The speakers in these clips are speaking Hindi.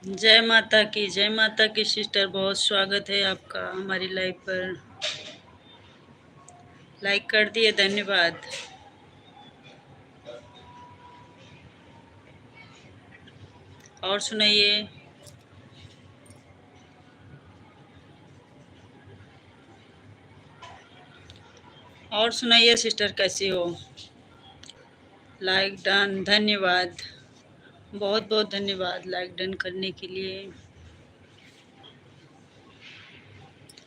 जय माता की, जय माता की सिस्टर। बहुत स्वागत है आपका हमारी लाइव पर। लाइक कर दिए, धन्यवाद। और सुनाइए। और सुनाइए सिस्टर, कैसी हो? लाइक डन, धन्यवाद। बहुत बहुत धन्यवाद लाइक डन करने के लिए।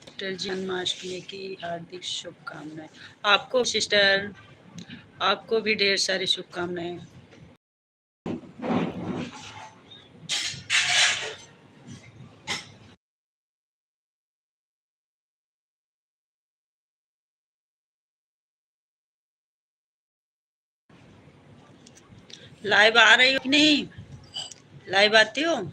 सिस्टर जी, जन्माष्टमी की हार्दिक शुभकामनाएं। आपको सिस्टर, आपको भी ढेर सारी शुभकामनाएं। लाइव आ रही हो कि नहीं? लाइव आती हो? और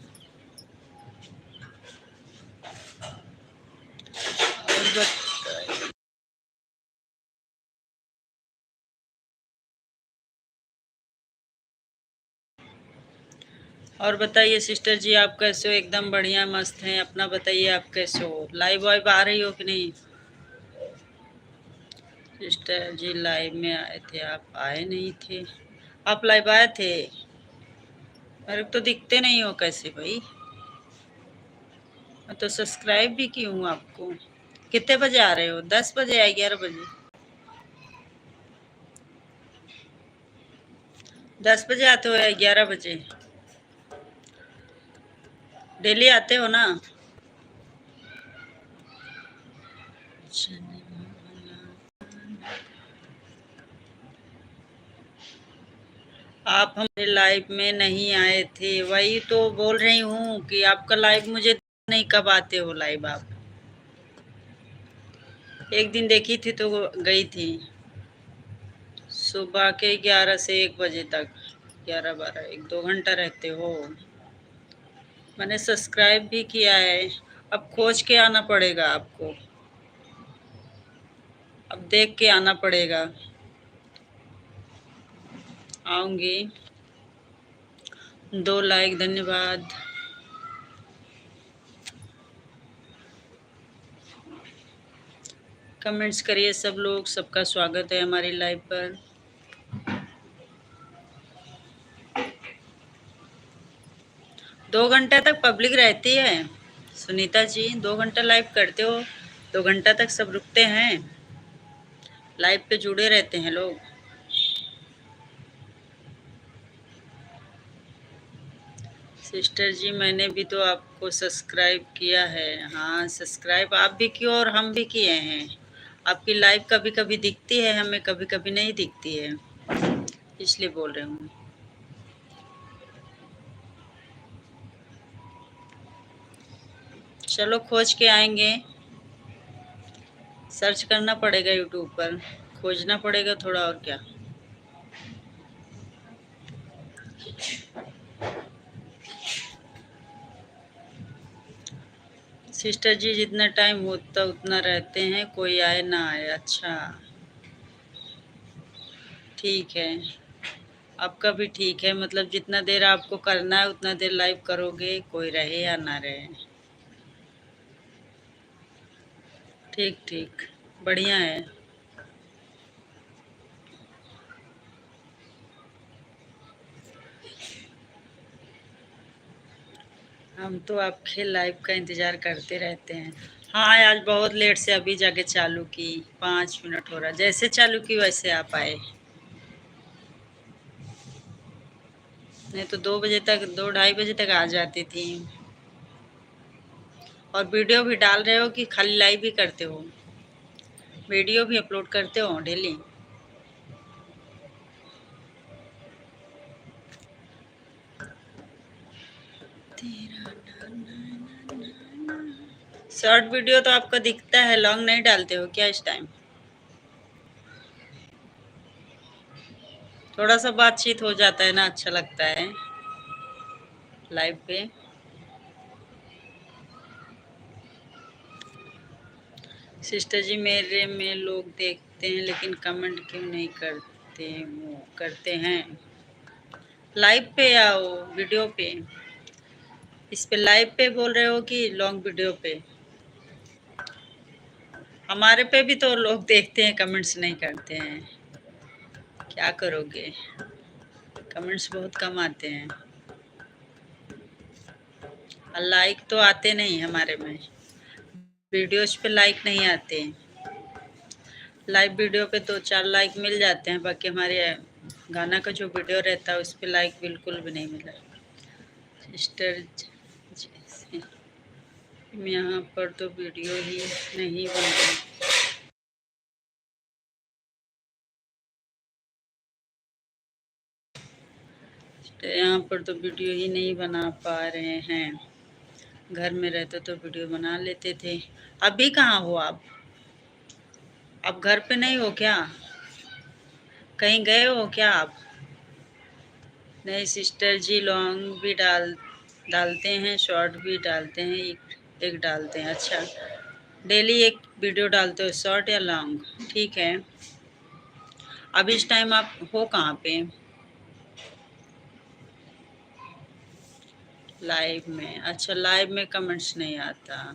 और बताइए सिस्टर जी, आप कैसे हो? एकदम बढ़िया, मस्त हैं। अपना बताइए, आप कैसे हो? लाइव वाइव आ रही हो कि नहीं? सिस्टर जी लाइव में आए थे, आप आए नहीं थे। आप लाइव आए थे? मेरे को तो दिखते नहीं हो कैसे भाई? मैं तो सब्सक्राइब भी की हूँ आपको। कितने बजे आ रहे हो? 10 बजे या 11 बजे? 10 बजे आते हो या 11 बजे? डेली आते हो ना? आप हमारे लाइव में नहीं आए थे, वही तो बोल रही हूँ कि आपका लाइव मुझे नहीं। कब आते हो लाइव आप? एक दिन देखी थी तो गई थी। सुबह के 11 से 1 बजे तक। 11 12 1 2 घंटा रहते हो। मैंने सब्सक्राइब भी किया है। अब खोज के आना पड़ेगा आपको। अब देख के आना पड़ेगा। आऊंगी। 2 लाइक, धन्यवाद। कमेंट्स करिए सब लोग, सबका स्वागत है हमारी लाइव पर। 2 घंटे तक पब्लिक रहती है सुनीता जी। 2 घंटा लाइव करते हो? 2 घंटा तक सब रुकते हैं? लाइव पे जुड़े रहते हैं लोग। सिस्टर जी, मैंने भी तो आपको सब्सक्राइब किया है। हाँ, सब्सक्राइब आप भी किए और हम भी किए हैं। आपकी लाइव कभी कभी दिखती है हमें, कभी कभी नहीं दिखती है, इसलिए बोल रही हूँ। चलो खोज के आएंगे। सर्च करना पड़ेगा यूट्यूब पर, खोजना पड़ेगा थोड़ा, और क्या। सिस्टर जी, जितना टाइम होता उतना रहते हैं, कोई आए ना आए। अच्छा, ठीक है। आपका भी ठीक है, मतलब जितना देर आपको करना है उतना देर लाइव करोगे, कोई रहे या ना रहे। ठीक ठीक, बढ़िया है। हम तो आपके लाइव का इंतज़ार करते रहते हैं। हाँ, आज बहुत लेट से अभी जाके चालू की। 5 मिनट हो रहा, जैसे चालू की वैसे आप आए। नहीं तो 2 बजे तक, 2 ढाई बजे तक आ जाती थी। और वीडियो भी डाल रहे हो कि खाली लाइव ही करते हो? वीडियो भी अपलोड करते हो डेली? शॉर्ट वीडियो तो आपका दिखता है, लॉन्ग नहीं डालते हो क्या इस टाइम? थोड़ा सा बातचीत हो जाता है ना, अच्छा लगता है लाइव पे। सिस्टर जी, मेरे में लोग देखते हैं लेकिन कमेंट क्यों नहीं करते? वो करते हैं। लाइव पे आओ, वीडियो पे। इस पे लाइव पे बोल रहे हो कि लॉन्ग वीडियो पे? हमारे पे भी तो लोग देखते हैं, कमेंट्स नहीं करते हैं, क्या करोगे? कमेंट्स बहुत कम आते हैं और लाइक तो आते नहीं हमारे में। वीडियोस पे लाइक नहीं आते। लाइव वीडियो पे तो 4 लाइक मिल जाते हैं, बाकी हमारे गाना का जो वीडियो रहता है उस पे लाइक बिल्कुल भी नहीं मिला। सिस्टर जी, यहाँ पर तो वीडियो ही नहीं बन रही। यहाँ पर तो वीडियो ही नहीं बना पा रहे हैं। घर में रहते तो वीडियो बना लेते थे। अभी कहाँ हो आप? आप घर पे नहीं हो क्या? कहीं गए हो क्या आप? नहीं सिस्टर जी, लॉन्ग भी डालते हैं, शॉर्ट भी डालते हैं, एक डालते हैं। अच्छा, डेली एक वीडियो डालते हो, शॉर्ट या लॉन्ग? ठीक है। अब इस टाइम आप हो कहाँ पे? लाइव में। अच्छा, लाइव में कमेंट्स नहीं आता।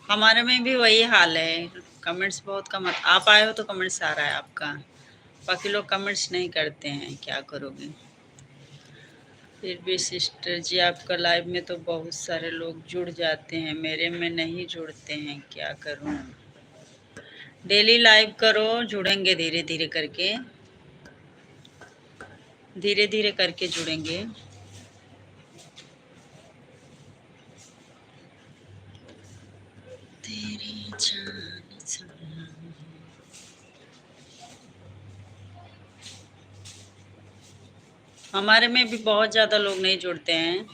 हमारे में भी वही हाल है, कमेंट्स बहुत कम आप आए हो तो कमेंट्स आ रहा है आपका, बाकी लोग कमेंट्स नहीं करते हैं, क्या करोगे? फिर भी सिस्टर जी, आपका लाइव में तो बहुत सारे लोग जुड़ जाते हैं, मेरे में नहीं जुड़ते हैं, क्या करूं? डेली लाइव करो, जुड़ेंगे धीरे धीरे करके, धीरे धीरे करके जुड़ेंगे। तेरी जान सलाम। हमारे में भी बहुत ज़्यादा लोग नहीं जुड़ते हैं,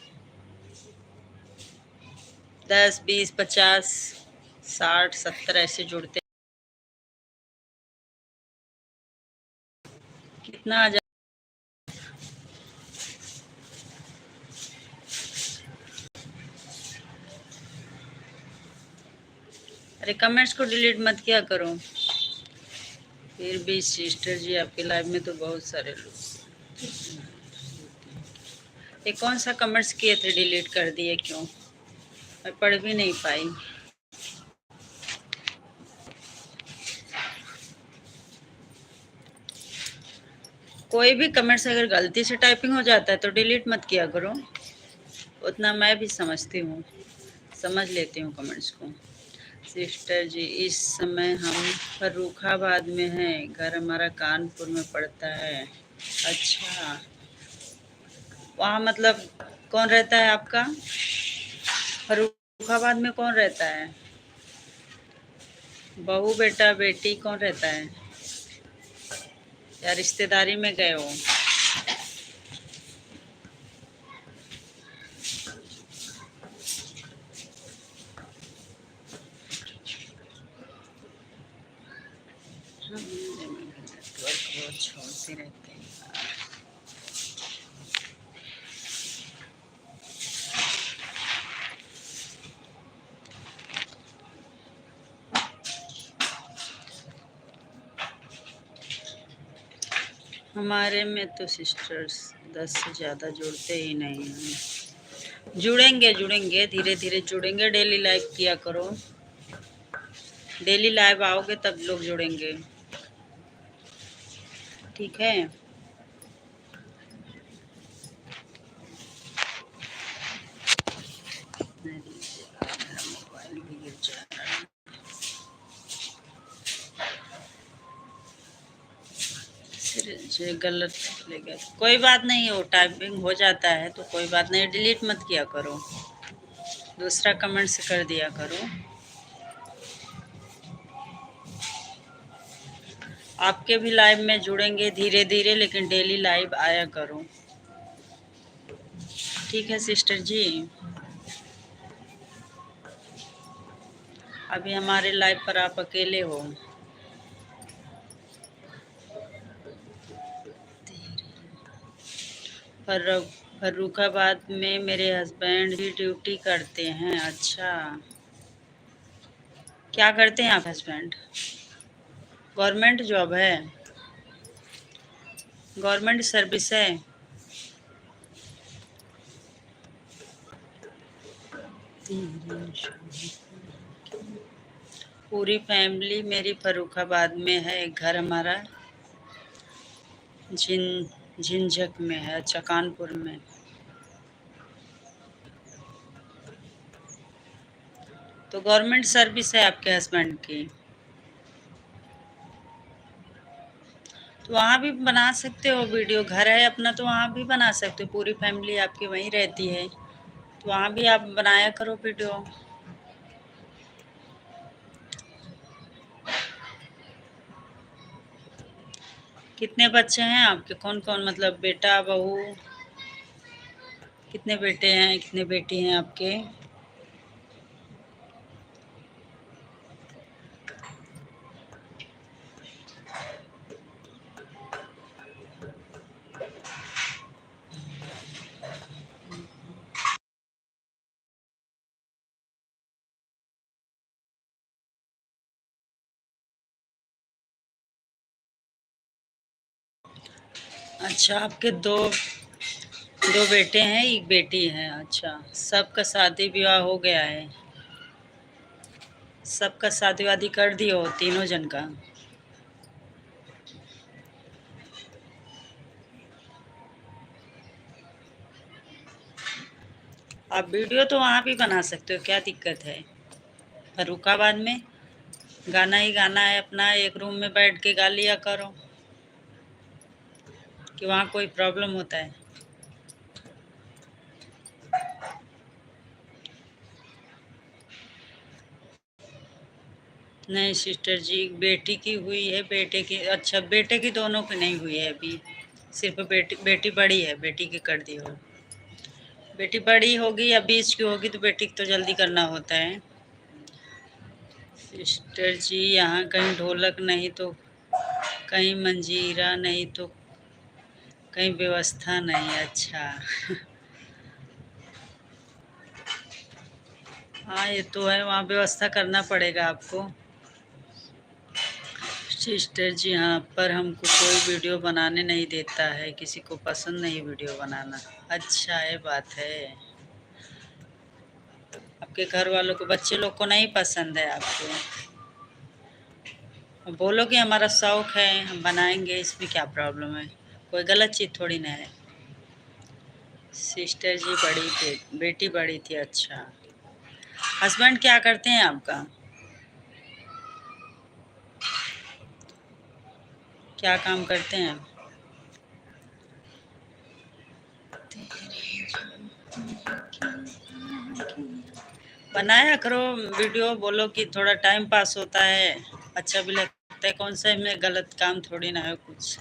10, 20, 50, 60, 70 ऐसे जुड़ते हैं। कितना आ जा। अरे कमेंट्स को डिलीट मत किया करो। फिर भी सिस्टर जी, आपके लाइव में तो बहुत सारे लोग। ये कौन सा कमेंट्स किए थे डिलीट कर दिए क्यों? मैं पढ़ भी नहीं पाई। कोई भी कमेंट्स अगर गलती से टाइपिंग हो जाता है तो डिलीट मत किया करो, उतना मैं भी समझती हूँ, समझ लेती हूँ कमेंट्स को। सिस्टर जी, इस समय हम फर्रुखाबाद में हैं, घर हमारा कानपुर में पड़ता है। अच्छा, वहाँ मतलब कौन रहता है आपका? फर्रुखाबाद में कौन रहता है? बहू बेटा बेटी कौन रहता है? या रिश्तेदारी में गए हो? नेटवर्क छोड़ते रहते हैं। हमारे में तो सिस्टर्स 10 से ज़्यादा जुड़ते ही नहीं हैं। जुड़ेंगे जुड़ेंगे, धीरे धीरे जुड़ेंगे, डेली लाइव किया करो, डेली लाइव आओगे तब लोग जुड़ेंगे, ठीक है? मोबाइल भी गिर जा रहा है। सिर गलत लेगा, कोई बात नहीं, हो टाइपिंग हो जाता है तो कोई बात नहीं, डिलीट मत किया करो, दूसरा कमेंट से कर दिया करो। आपके भी लाइव में जुड़ेंगे धीरे धीरे, लेकिन डेली लाइव आया करो, ठीक है सिस्टर जी? अभी हमारे लाइव पर आप अकेले हो। फर्रुखाबाद में मेरे हस्बैंड भी ड्यूटी करते हैं। अच्छा, क्या करते हैं आप हस्बैंड? गवर्नमेंट जॉब है? गवर्नमेंट सर्विस है? पूरी फैमिली मेरी फर्रुखाबाद में है। घर हमारा झिंझक में है। अच्छा, कानपुर में। तो गवर्नमेंट सर्विस है आपके हस्बैंड की? तो वहाँ भी बना सकते हो वीडियो। घर है अपना तो वहाँ भी बना सकते हो। पूरी फैमिली आपकी वहीं रहती है तो वहाँ भी आप बनाया करो वीडियो। कितने बच्चे हैं आपके? कौन कौन, मतलब बेटा बहू? कितने बेटे हैं, कितने बेटी हैं आपके? अच्छा, आपके दो दो बेटे हैं, एक बेटी है। अच्छा, सबका शादी विवाह हो गया है? सबका शादी वादी कर दिए हो, तीनों जन का? आप वीडियो तो वहाँ भी बना सकते हो, क्या दिक्कत है? फर्रुखाबाद में गाना ही गाना है अपना, एक रूम में बैठ के गा लिया करो। कि वहाँ कोई प्रॉब्लम होता है? नहीं सिस्टर जी, बेटी की हुई है, बेटे की। अच्छा, बेटे की दोनों की नहीं हुई है अभी। सिर्फ बेटी, बेटी बड़ी है, बेटी की कर दी हो। बेटी बड़ी होगी या बीच की होगी तो बेटी की तो जल्दी करना होता है। सिस्टर जी, यहाँ कहीं ढोलक नहीं तो कहीं मंजीरा नहीं तो कहीं व्यवस्था नहीं। अच्छा। हाँ ये तो है, वहाँ व्यवस्था करना पड़ेगा आपको। सिस्टर जी, हाँ, पर हमको कोई वीडियो बनाने नहीं देता है, किसी को पसंद नहीं वीडियो बनाना। अच्छा, ये बात है। आपके घर वालों को, बच्चे लोग को नहीं पसंद है आपको? बोलो कि हमारा शौक है, हम बनाएंगे, इसमें क्या प्रॉब्लम है? कोई गलत चीज़ थोड़ी ना है। सिस्टर जी बड़ी थी, बेटी बड़ी थी। अच्छा, हस्बैंड क्या करते हैं आपका? क्या काम करते हैं? बनाया करो वीडियो, बोलो कि थोड़ा टाइम पास होता है, अच्छा भी लगता है। कौन सा इसमें गलत काम थोड़ी ना है कुछ।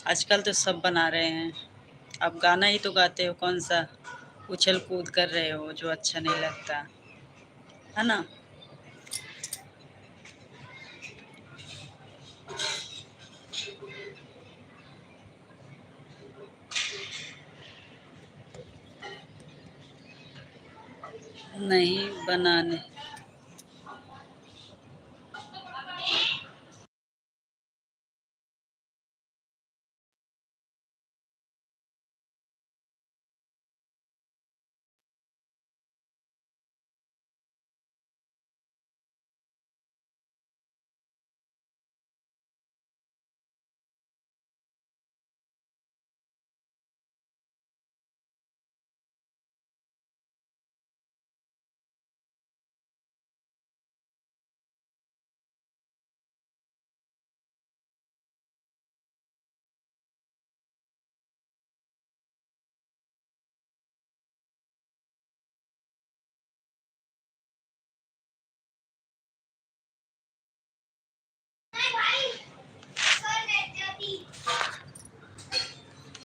आजकल तो सब बना रहे हैं। आप गाना ही तो गाते हो, कौन सा उछल कूद कर रहे हो जो अच्छा नहीं लगता है ना? नहीं बनाने